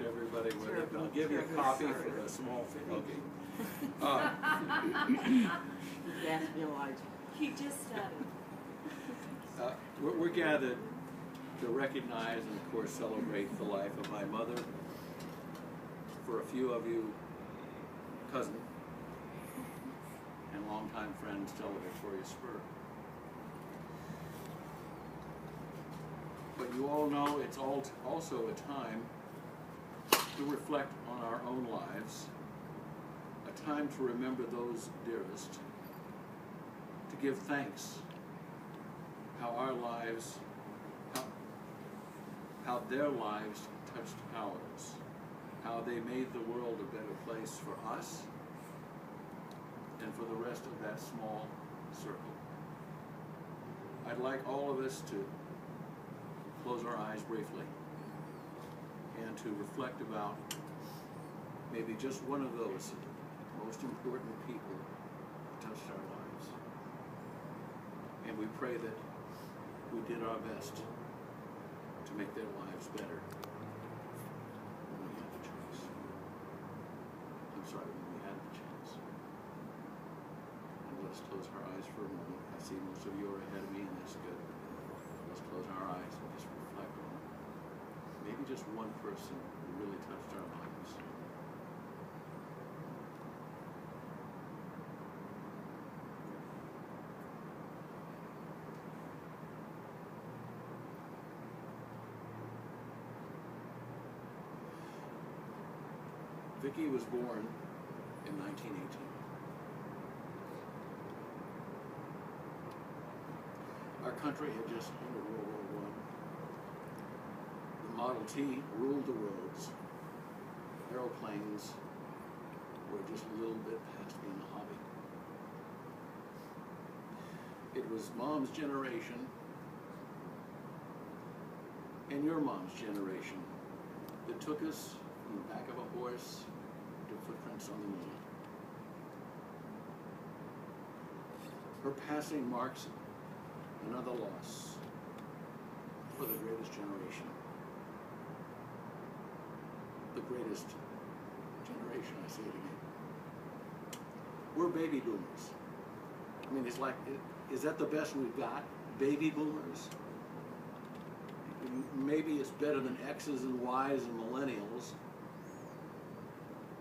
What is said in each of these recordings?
everybody with it. Terrible, I'll give you a terrible copy sorry. for a small fee. Okay. Yes, Elijah. He just started. We're gathered to recognize and, of course, celebrate the life of my mother. For a few of you, cousin and longtime friend Stella Victoria Spur. But you all know it's also a time to reflect on our own lives, a time to remember those dearest, to give thanks how our lives, how their lives touched ours, how they made the world a better place for us and for the rest of that small circle. I'd like all of us to close our eyes briefly and to reflect about maybe just one of those most important people who touched our lives. And we pray that we did our best to make their lives better when we had the choice. I'm sorry, when we had the chance. And let's close our eyes for a moment. I see most of you are ahead of me, and that's good. Let's close our eyes and just reflect on maybe just one person who really touched our lives. Vicki was born in 1918. Our country had just entered World War I. The Model T ruled the roads. Aeroplanes were just a little bit past being a hobby. It was Mom's generation and your mom's generation that took us from the back of a horse to footprints on the moon. Her passing marks another loss for the greatest generation. The greatest generation, I say it again. We're baby boomers. I mean, it's like, is that the best we've got? Baby boomers? Maybe it's better than X's and Y's and millennials.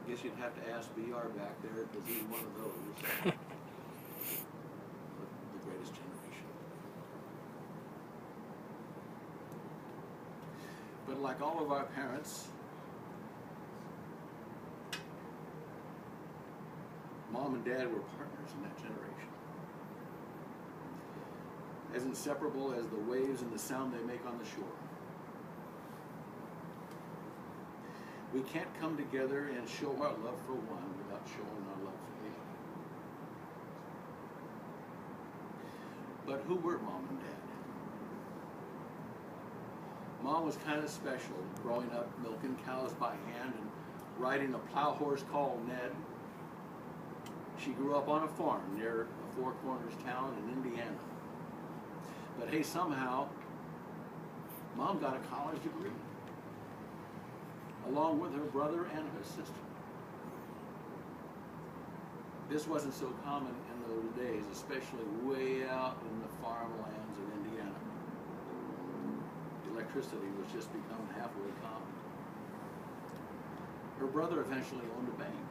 I guess you'd have to ask BR back there because he's one of those. The greatest generation. But like all of our parents, Mom and Dad were partners in that generation. As inseparable as the waves and the sound they make on the shore. We can't come together and show our love for one without showing our love for the other. But who were Mom and Dad? Mom was kind of special, growing up milking cows by hand and riding a plow horse called Ned. She grew up on a farm near a Four Corners town in Indiana. But hey, somehow, Mom got a college degree, along with her brother and her sister. This wasn't so common in those days, especially way out in the farmlands of Indiana. Electricity was just becoming halfway common. Her brother eventually owned a bank.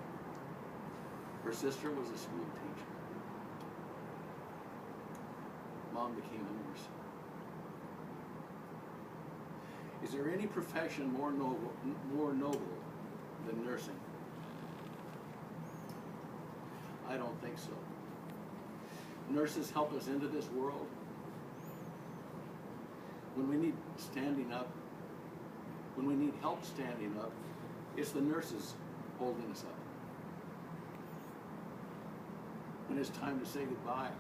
Her sister was a school teacher. Mom became a nurse. Is there any profession more noble than nursing? I don't think so. Nurses help us into this world. When we need standing up, when we need help standing up, it's the nurses holding us up. When it's time to say goodbye,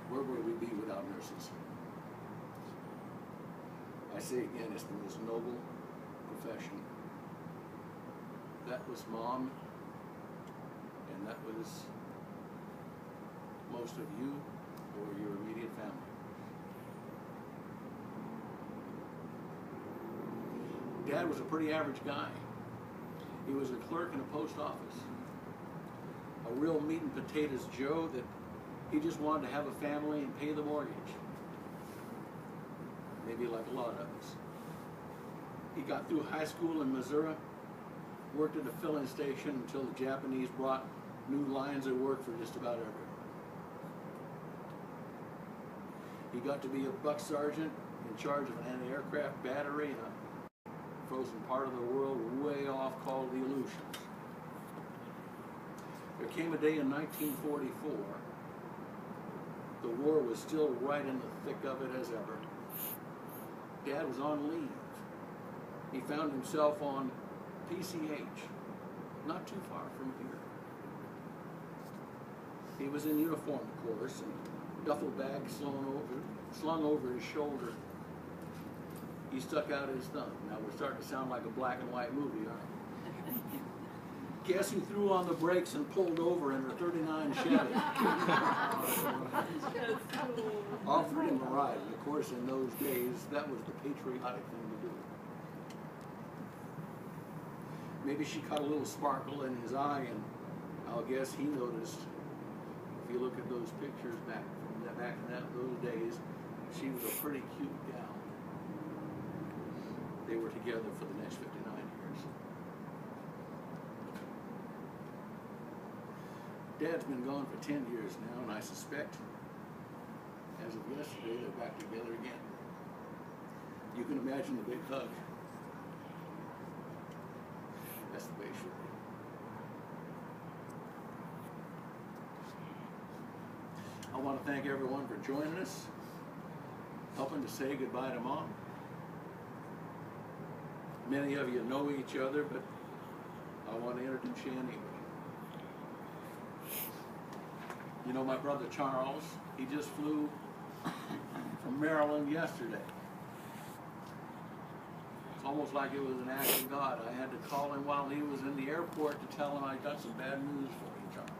where would we be without nurses? I say again, it's the most noble profession. That was Mom, and that was most of you or your immediate family. Dad was a pretty average guy. He was a clerk in a post office. A real meat and potatoes Joe that he just wanted to have a family and pay the mortgage. Maybe like a lot of us. He got through high school in Missouri, worked at a filling station until the Japanese brought new lines of work for just about everywhere. He got to be a buck sergeant in charge of an anti-aircraft battery in a frozen part of the world way off called the Aleutians. There came a day in 1944. The war was still right in the thick of it as ever. Dad was on leave. He found himself on PCH, not too far from here. He was in uniform, of course, and duffel bag slung over his shoulder. He stuck out his thumb. Now we're starting to sound like a black and white movie, aren't we? Guess who threw on the brakes and pulled over in her '39 Chevy? Offered him a ride. And of course, in those days, that was the patriotic thing to do. Maybe she caught a little sparkle in his eye, and I'll guess he noticed. If you look at those pictures back in those days, she was a pretty cute gal. They were together for the next 59 years. Dad's been gone for 10 years now, and I suspect, as of yesterday, they're back together again. You can imagine the big hug. That's the way it should be. I want to thank everyone for joining us, helping to say goodbye to Mom. Many of you know each other, but I want to introduce you anyway. You know my brother Charles, he just flew from Maryland yesterday. It's almost like it was an act of God. I had to call him while he was in the airport to tell him I got some bad news for you, Charles.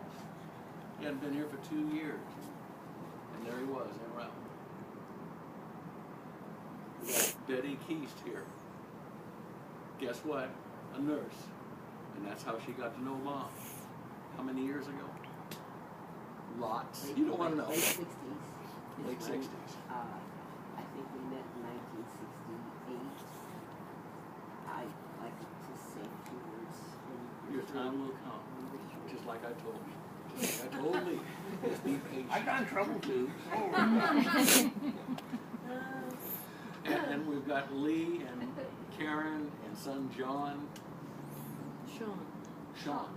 He hadn't been here for 2 years. And there he was, en route. We got Betty Keast here. Guess what? A nurse. And that's how she got to know Mom. How many years ago? Lots. You don't want to know. Late 60s. Late 60s. I think we met in 1968. I like to say a few words. Your time will come. Just like I told you. Just like I told Lee. Just be patient. I got in trouble too. And we've got Lee and Karen and son John. Sean.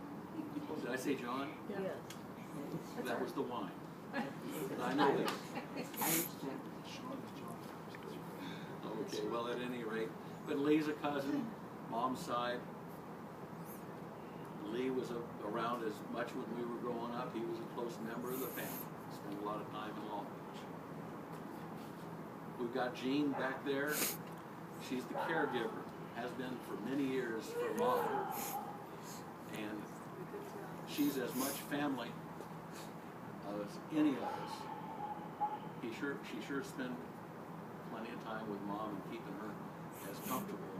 Did I say John? Yes. That was the wine. I know that. Okay, well at any rate. But Lee's a cousin, Mom's side. Lee was around as much when we were growing up. He was a close member of the family. Spent a lot of time in Long Beach. We've got Jean back there. She's the caregiver. Has been for many years for Mom. And she's as much family as any of us. She sure spent plenty of time with Mom and keeping her as comfortable.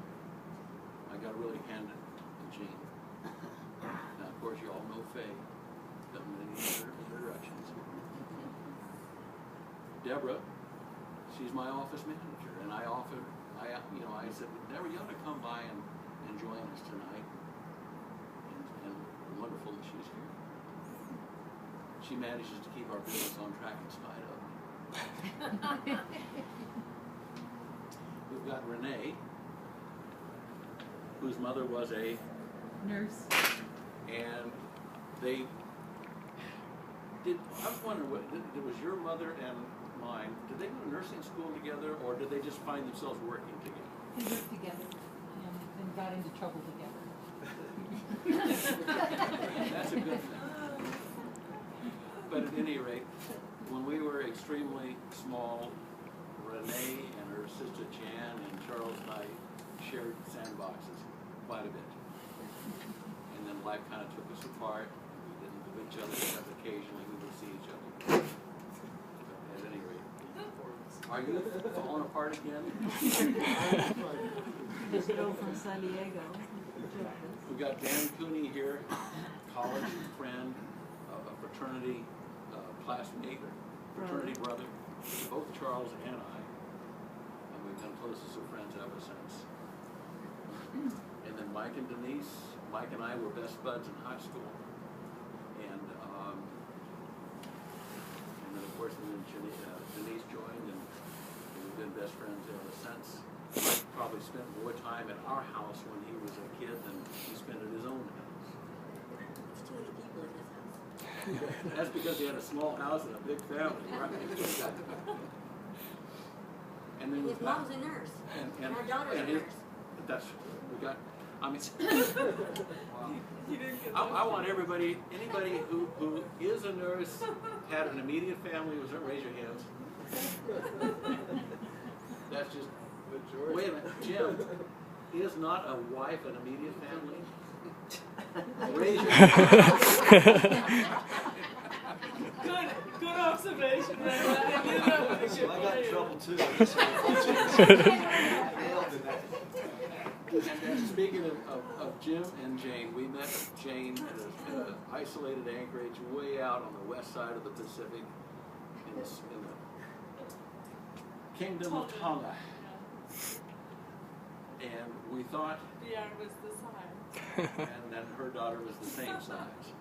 I got to really hand it to Jean. Now, of course, you all know Faye. Doesn't need any directions. Deborah, she's my office manager, and I said, Deborah, you ought to come by and join us tonight. And wonderful that she's here. She manages to keep our business on track in spite of me. We've got Renee, whose mother was a nurse. And they did. I was wondering, was your mother and mine? Did they go to nursing school together, or did they just find themselves working together? They worked together and got into trouble together. That's a good thing. But at any rate, when we were extremely small, Renee and her sister Jan and Charles and I shared sandboxes quite a bit. And then life kind of took us apart. We didn't do each other, except occasionally we would see each other. But at any rate, are you falling apart again? Spanish girl from San Diego. We've got Dan Cooney here, college friend, a fraternity classmate, fraternity brother, both Charles and I. And we've been closest of friends ever since. And then Mike and Denise. Mike and I were best buds in high school. And then of course Denise joined, and we've been best friends ever since. Mike probably spent more time at our house when he was a kid than he spent at his own house. There's too many people in this house. That's because he had a small house and a big family, right? And then His we've got, mom's a nurse, and and our daughter's a and his, nurse. that's, we got, I mean, I want everybody, anybody who is a nurse, had an immediate family, was there, raise your hands. That's just, wait a minute, Jim, is not a wife an immediate family? Raise your hand. Good observation, right? So I got in trouble too. And speaking of Jim and Jane, we met Jane at an isolated anchorage way out on the west side of the Pacific in the Kingdom of Tonga. And we thought, The yard was the size. and then her daughter was the same size.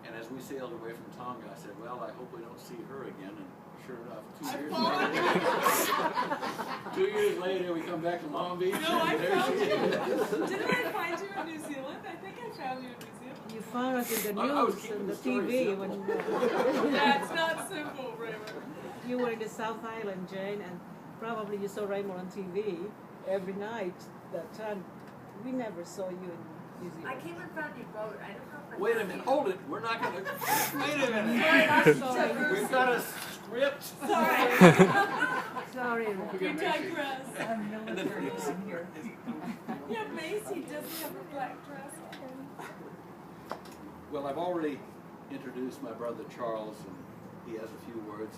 And as we sailed away from Tonga, I said, well, I hope we don't see her again. And sure enough, 2 years later, we come back to Long Beach. No, I and there found she you. is. Didn't I find you in New Zealand? I think I found you in New Zealand. You found us in the I was news keeping and the the story TV simple. when That's not simple, Raymond. you were in the South Island, Jane, and probably you saw Raymond on TV every night. That time, we never saw you in New Zealand. I came in front of your boat. I don't know if I Wait a found minute, you. hold it. We're not going to. Wait a minute. I'm sorry. We've got a script. sorry, You digress. I'm military, I'm here. Yeah, Macy doesn't have a black dress on. Well, I've already introduced my brother Charles, and he has a few words.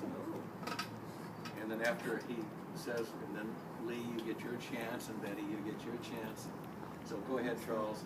And then after he says, and then Lee, you get your chance, and Betty, you get your chance. So go ahead, Charles.